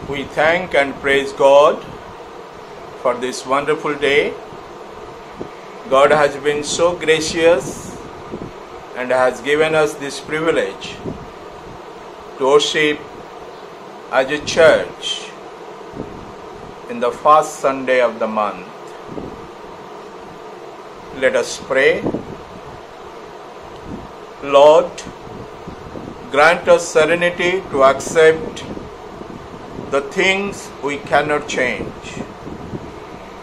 We thank and praise God for this wonderful day. God has been so gracious and has given us this privilege to worship as a church in the first Sunday of the month. Let us pray. Lord, grant us serenity to accept the things we cannot change,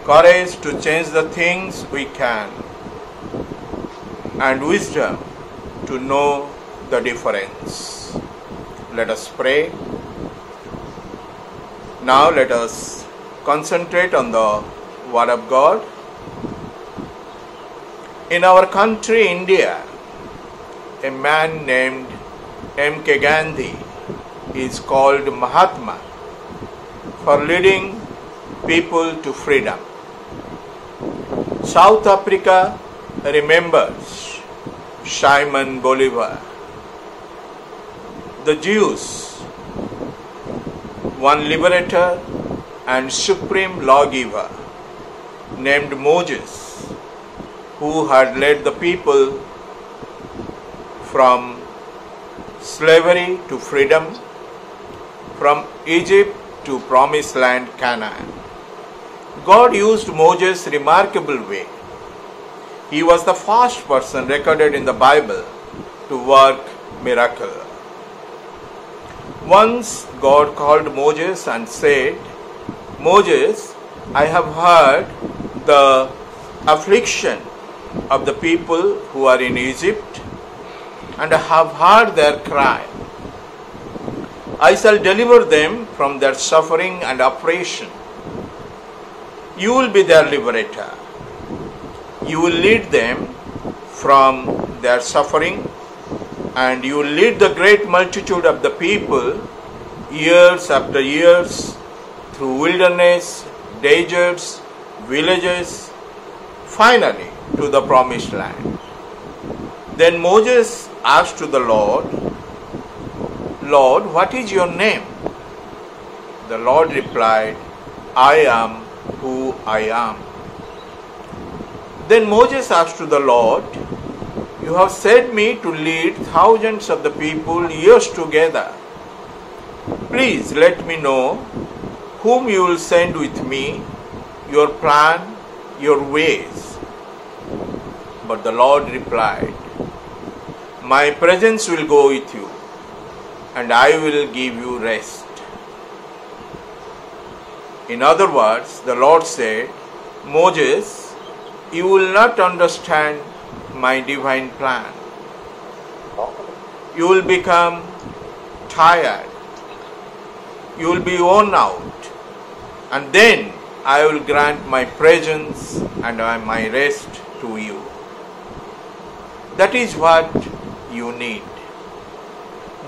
courage to change the things we can, and wisdom to know the difference. Let us pray. Now let us concentrate on the Word of God. In our country, India, a man named M.K. Gandhi is called Mahatma for leading people to freedom. South Africa remembers Simon Bolivar. The Jews, one liberator and supreme lawgiver named Moses, who had led the people from slavery to freedom, from Egypt to promised land Canaan. God used Moses' remarkable way. He was the first person recorded in the Bible to work miracle. Once God called Moses and said, "Moses, I have heard the affliction of the people who are in Egypt, and I have heard their cry. I shall deliver them from their suffering and oppression. You will be their liberator. You will lead them from their suffering, and you will lead the great multitude of the people years after years through wilderness, deserts, villages, finally to the promised land." Then Moses asked to the Lord, "Lord, what is your name?" The Lord replied, "I am who I am." Then Moses asked to the Lord, "You have sent me to lead thousands of the people years together. Please let me know whom you will send with me, your plan, your ways." But the Lord replied, "My presence will go with you, and I will give you rest." In other words, the Lord said, "Moses, you will not understand my divine plan. You will become tired. You will be worn out, and then I will grant my presence and my rest to you. That is what you need."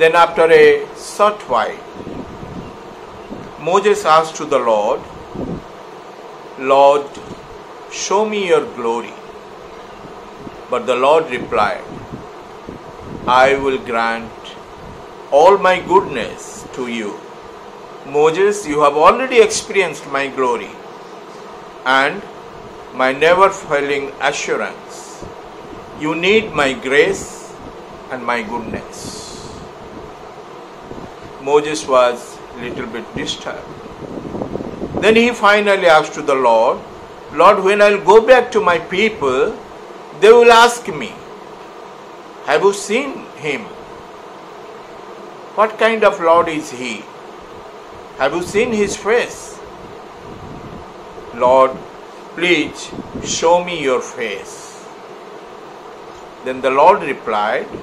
Then after a short while, Moses asked to the Lord, "Lord, show me your glory." But the Lord replied, "I will grant all my goodness to you. Moses, you have already experienced my glory and my never-failing assurance. You need my grace and my goodness." Moses was a little bit disturbed. Then he finally asked to the Lord, "Lord, when I will go back to my people, they will ask me, 'Have you seen him? What kind of Lord is he? Have you seen his face? Lord, please show me your face." Then the Lord replied,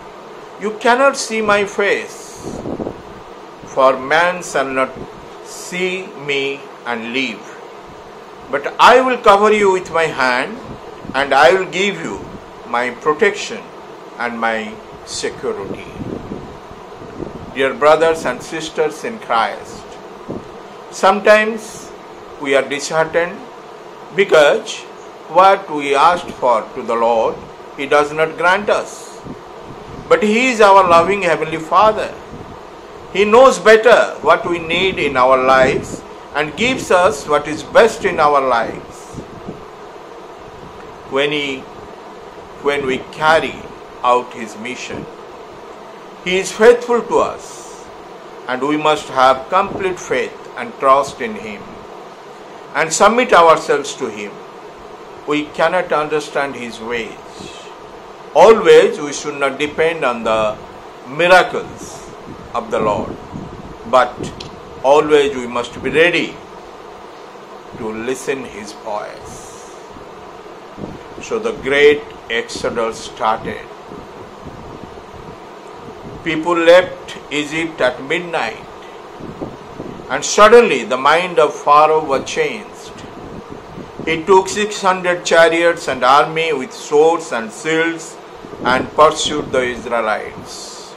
"You cannot see my face, for man shall not see me and live. But I will cover you with my hand, and I will give you my protection and my security." Dear brothers and sisters in Christ, sometimes we are disheartened because what we asked for to the Lord, He does not grant us. But He is our loving Heavenly Father. He knows better what we need in our lives and gives us what is best in our lives. When we carry out His mission, He is faithful to us, and we must have complete faith and trust in Him and submit ourselves to Him. We cannot understand His ways. Always we should not depend on the miracles of the Lord, but always we must be ready to listen His voice. So the great exodus started. People left Egypt at midnight, and suddenly the mind of Pharaoh was changed. He took 600 chariots and army with swords and shields and pursued the Israelites.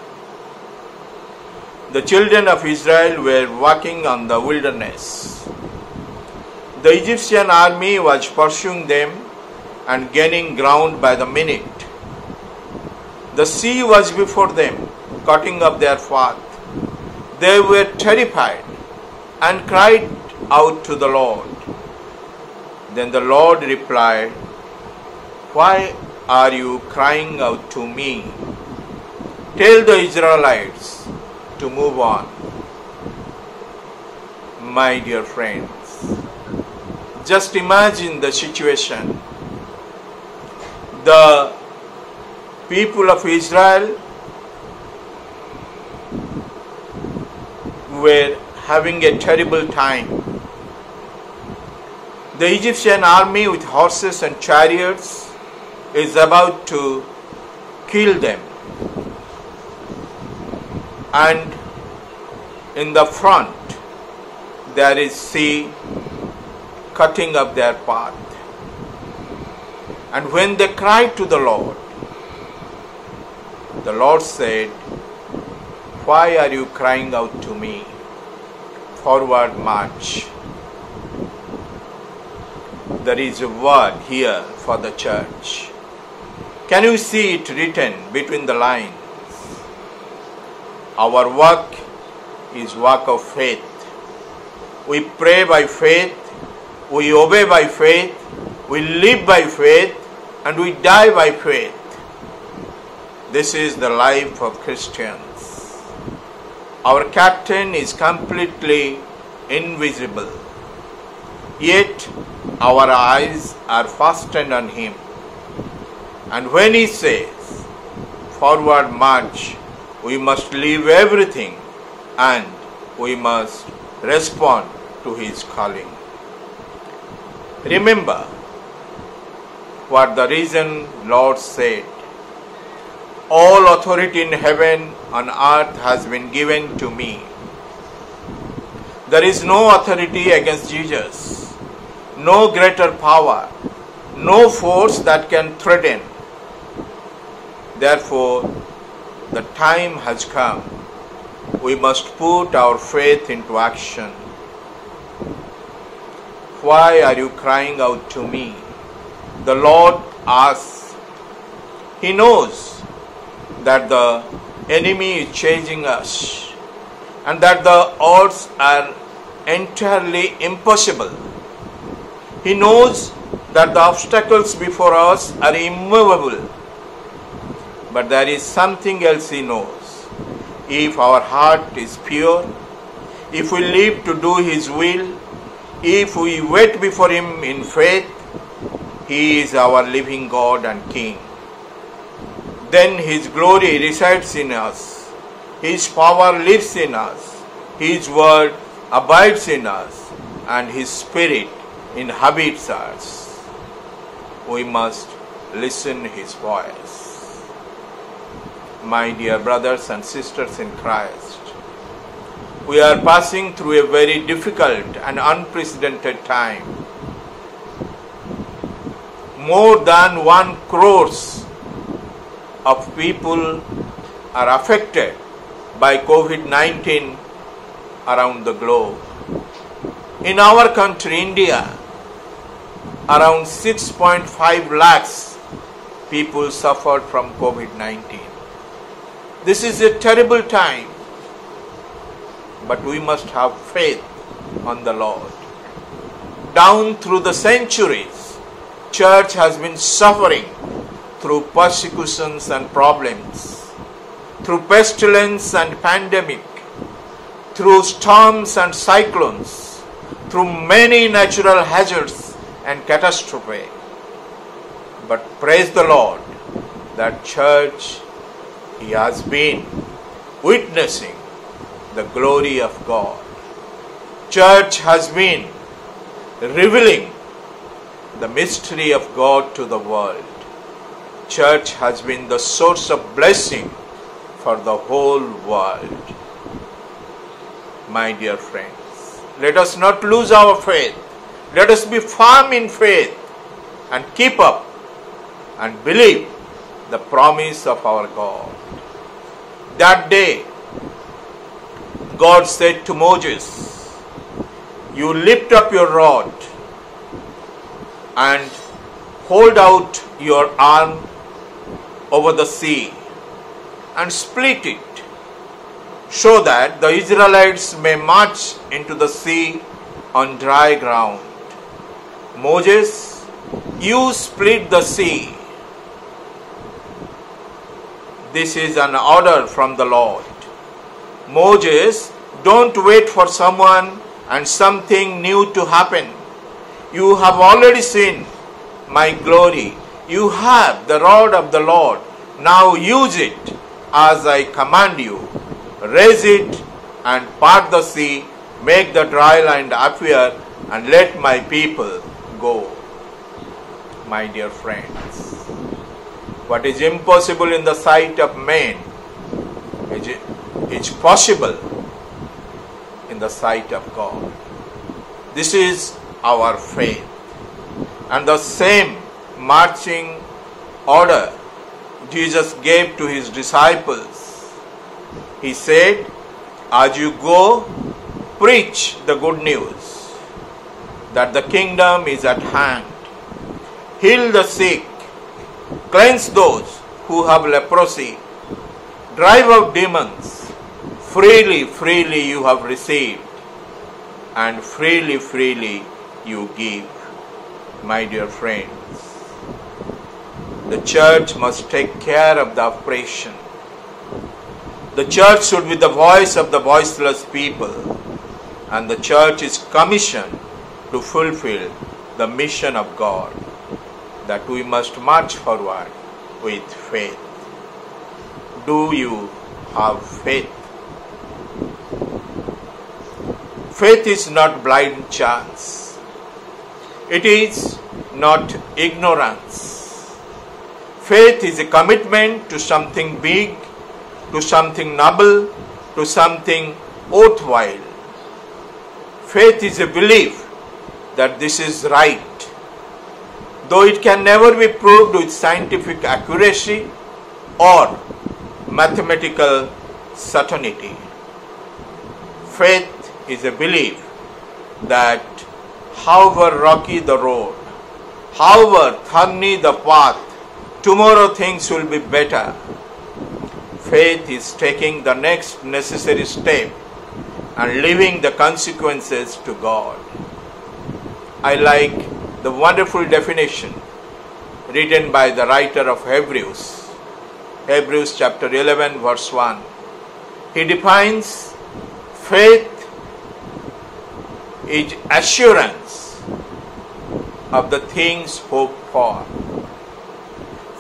The children of Israel were walking on the wilderness. The Egyptian army was pursuing them and gaining ground by the minute. The sea was before them, cutting up their path. They were terrified and cried out to the Lord. Then the Lord replied, "Why are you crying out to me? Tell the Israelites to move on." My dear friends, just imagine the situation. The people of Israel were having a terrible time. The Egyptian army with horses and chariots is about to kill them. And in the front there is sea cutting up their path. And when they cried to the Lord said, "Why are you crying out to me? Forward march." There is a word here for the church. Can you see it written between the lines? Our work is work of faith. We pray by faith, we obey by faith, we live by faith, and we die by faith. This is the life of Christians. Our captain is completely invisible, yet our eyes are fastened on Him. And when He says, "Forward march," we must leave everything and we must respond to His calling. Remember what the risen Lord said, "All authority in heaven and earth has been given to me." There is no authority against Jesus, no greater power, no force that can threaten. Therefore, the time has come. We must put our faith into action. "Why are you crying out to me?" the Lord asks. He knows that the enemy is chasing us and that the odds are entirely impossible. He knows that the obstacles before us are immovable. But there is something else He knows. If our heart is pure, if we live to do His will, if we wait before Him in faith, He is our living God and King. Then His glory resides in us. His power lives in us. His word abides in us, and His Spirit inhabits us. We must listen His voice. My dear brothers and sisters in Christ, we are passing through a very difficult and unprecedented time. More than 1 crore of people are affected by COVID-19 around the globe. In our country, India, around 6.5 lakhs people suffered from COVID-19. This is a terrible time. but we must have faith on the Lord. Down through the centuries, church has been suffering through persecutions and problems, through pestilence and pandemic, through storms and cyclones, through many natural hazards and catastrophe. But praise the Lord, that church, he has been witnessing the glory of God. Church has been revealing the mystery of God to the world. Church has been the source of blessing for the whole world. My dear friends, let us not lose our faith. Let us be firm in faith and keep up and believe the promise of our God. That day, God said to Moses, "You lift up your rod and hold out your arm over the sea and split it, so that the Israelites may march into the sea on dry ground." Moses, you split the sea. This is an order from the Lord. Moses, don't wait for someone and something new to happen. You have already seen my glory. You have the rod of the Lord. Now use it as I command you. Raise it and part the sea, make the dry land appear, and let my people go. My dear friends, what is impossible in the sight of man is possible in the sight of God. This is our faith. And the same marching order Jesus gave to his disciples. He said, as you go, preach the good news that the kingdom is at hand. Heal the sick, cleanse those who have leprosy, drive out demons. Freely, freely you have received, and freely, freely you give. My dear friends, the church must take care of the oppression. The church should be the voice of the voiceless people, and the church is commissioned to fulfill the mission of God, that we must march forward with faith. Do you have faith? Faith is not blind chance. It is not ignorance. Faith is a commitment to something big, to something noble, to something worthwhile. Faith is a belief that this is right, though it can never be proved with scientific accuracy or mathematical certainty. Faith is a belief that however rocky the road, however thorny the path, tomorrow things will be better. Faith is taking the next necessary step and leaving the consequences to God. I like the wonderful definition written by the writer of Hebrews, Hebrews chapter 11 verse 1. He defines faith is assurance of the things hoped for.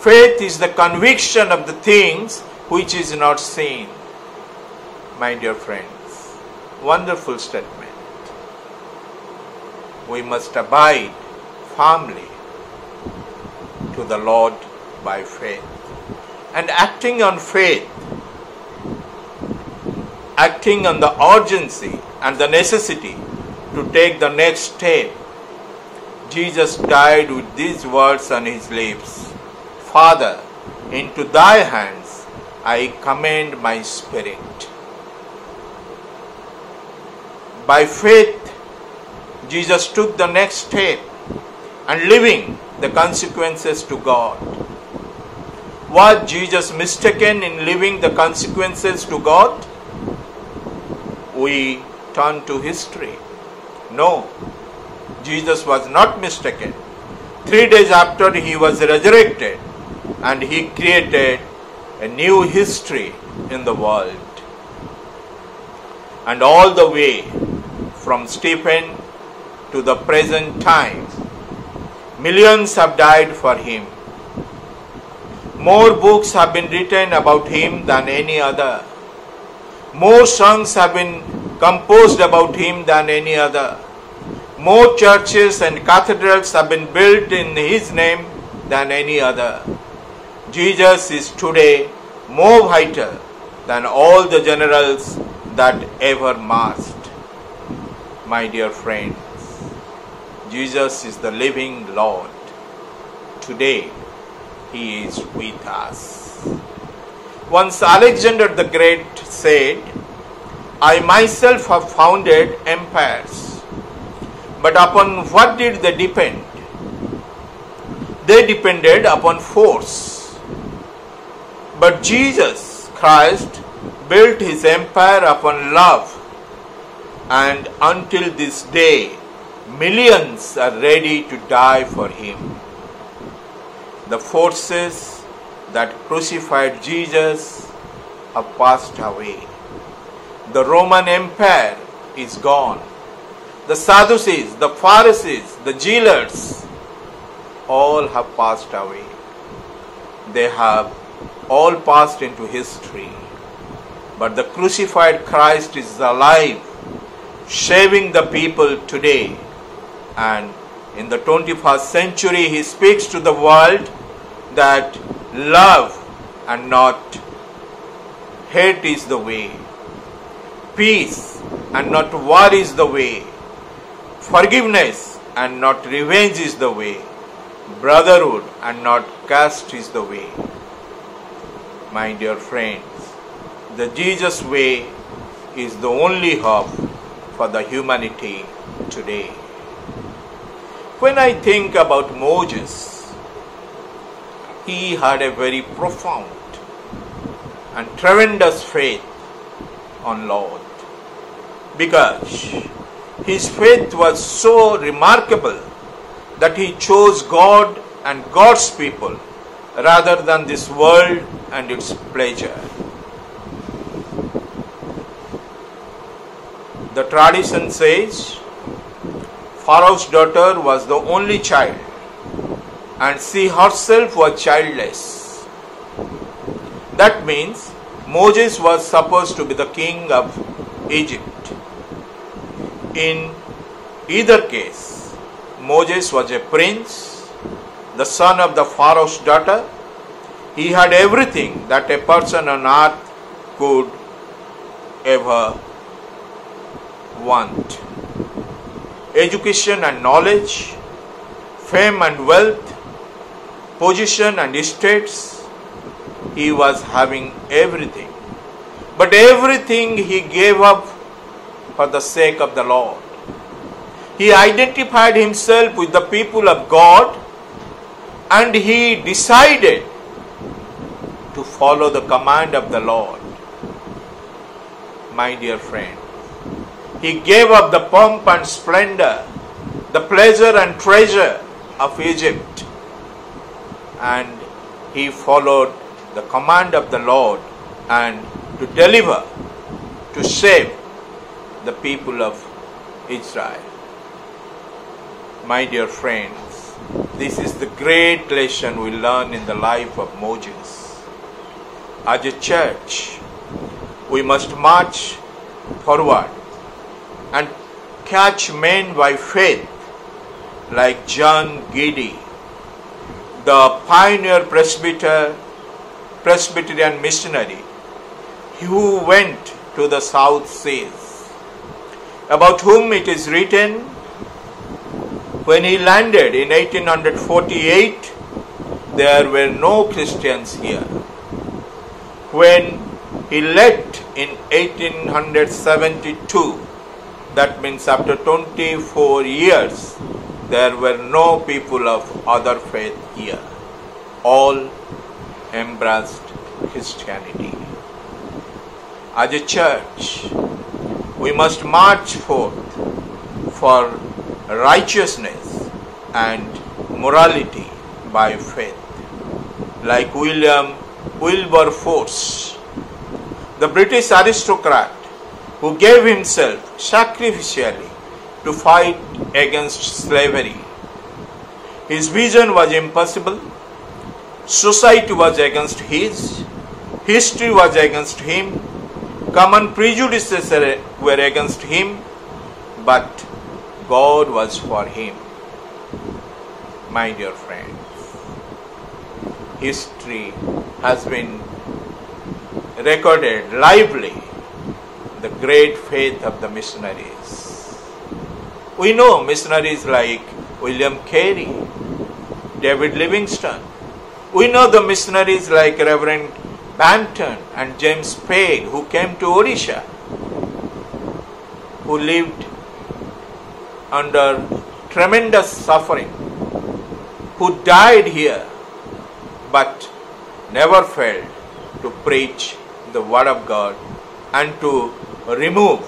Faith is the conviction of the things which is not seen. My dear friends, wonderful statement. We must abide firmly to the Lord by faith. And acting on faith, acting on the urgency and the necessity to take the next step, Jesus died with these words on his lips: Father, into thy hands I commend my spirit. By faith, Jesus took the next step and leaving the consequences to God. Was Jesus mistaken in leaving the consequences to God? we turn to history. No, Jesus was not mistaken. 3 days after he was resurrected, and he created a new history in the world. And all the way from Stephen to the present time, millions have died for him. More books have been written about him than any other. More songs have been composed about him than any other. More churches and cathedrals have been built in his name than any other. Jesus is today more vital than all the generals that ever marched. My dear friends, Jesus is the living Lord. Today, he is with us. Once Alexander the Great said, I myself have founded empires. But upon what did they depend? They depended upon force. But Jesus Christ built his empire upon love. And until this day, millions are ready to die for him. The forces that crucified Jesus have passed away. The Roman Empire is gone. The Sadducees, the Pharisees, the jailers, all have passed away. They have all passed into history. But the crucified Christ is alive, saving the people today. And in the 21st century, he speaks to the world that love and not hate is the way. Peace and not war is the way. Forgiveness and not revenge is the way. Brotherhood and not caste is the way. My dear friends, the Jesus way is the only hope for the humanity today. When I think about Moses, he had a very profound and tremendous faith on Lord, because his faith was so remarkable that he chose God and God's people rather than this world and its pleasure. The tradition says Pharaoh's daughter was the only child and she herself was childless. That means Moses was supposed to be the king of Egypt. In either case, Moses was a prince, the son of the Pharaoh's daughter. He had everything that a person on earth could ever want. Education and knowledge, fame and wealth, position and estates. He was having everything. But everything he gave up for the sake of the Lord. He identified himself with the people of God and he decided to follow the command of the Lord. My dear friend, he gave up the pomp and splendor, the pleasure and treasure of Egypt, and he followed the command of the Lord and to deliver, to save the people of Israel. My dear friends, this is the great lesson we learn in the life of Moses. As a church, we must march forward and catch men by faith like John Giddy, the pioneer Presbyterian missionary who went to the South Seas, about whom it is written, when he landed in 1848, there were no Christians here. When he left in 1872, that means after 24 years, there were no people of other faith here. All embraced Christianity. As a church, we must march forth for righteousness and morality by faith. Like William Wilberforce, the British aristocrat who gave himself sacrificially to fight against slavery. His vision was impossible. Society was against his. History was against him. Common prejudices were against him. But God was for him. My dear friends, history has been recorded lively, the great faith of the missionaries. We know missionaries like William Carey, David Livingstone. We know the missionaries like Reverend Banton and James Pegg, who came to Odisha, who lived under tremendous suffering, who died here but never failed to preach the word of God and to remove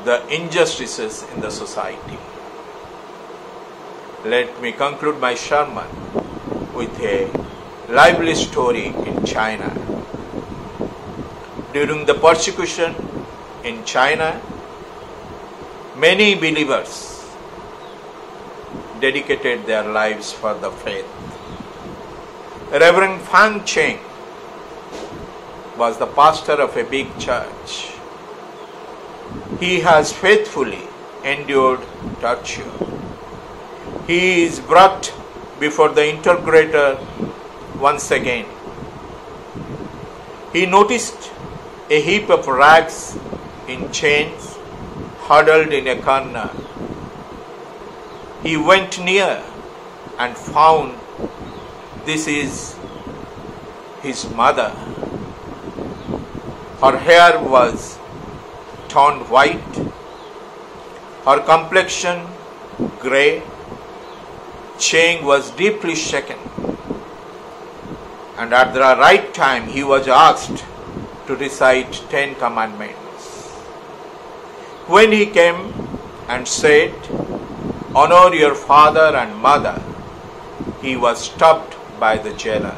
the injustices in the society. Let me conclude my sermon with a lively story in China. During the persecution in China, many believers dedicated their lives for the faith. Reverend Fang Cheng was the pastor of a big church. He has faithfully endured torture. He is brought before the interrogator once again. He noticed a heap of rags in chains huddled in a corner. He went near and found this is his mother. Her hair was turned white, her complexion grey. Cheng was deeply shaken, and at the right time he was asked to recite 10 commandments. When he came and said, "Honor your father and mother," he was stopped by the jailer.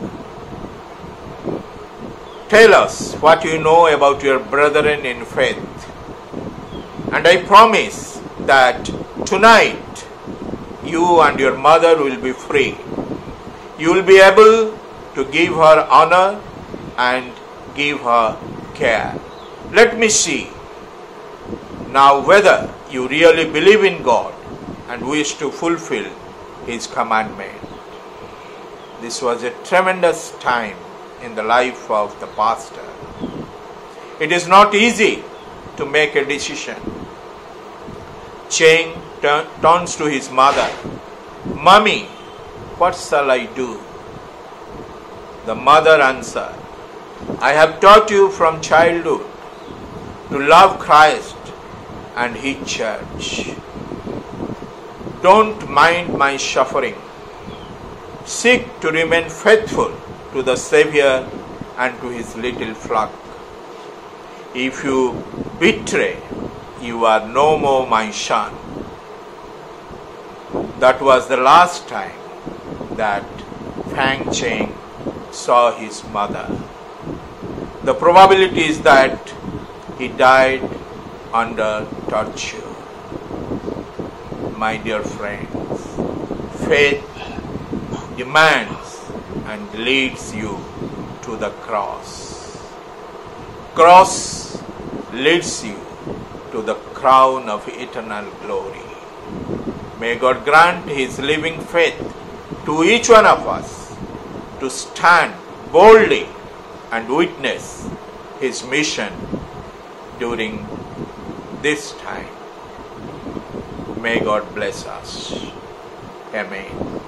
"Tell us what you know about your brethren in faith, and I promise that tonight you and your mother will be free. You will be able to give her honor and give her care. Let me see now whether you really believe in God and wish to fulfill His commandment." This was a tremendous time in the life of the pastor. It is not easy to make a decision. Cheng turns to his mother. "Mommy, what shall I do?" The mother answered, "I have taught you from childhood to love Christ and His church. Don't mind my suffering. Seek to remain faithful to the Savior and to His little flock. If you betray, you are no more my son." That was the last time that Fang Cheng saw his mother. The probability is that he died under torture. My dear friends, faith demands and leads you to the cross. Cross leads you to the crown of eternal glory. May God grant His living faith to each one of us to stand boldly and witness His mission during this time. May God bless us. Amen.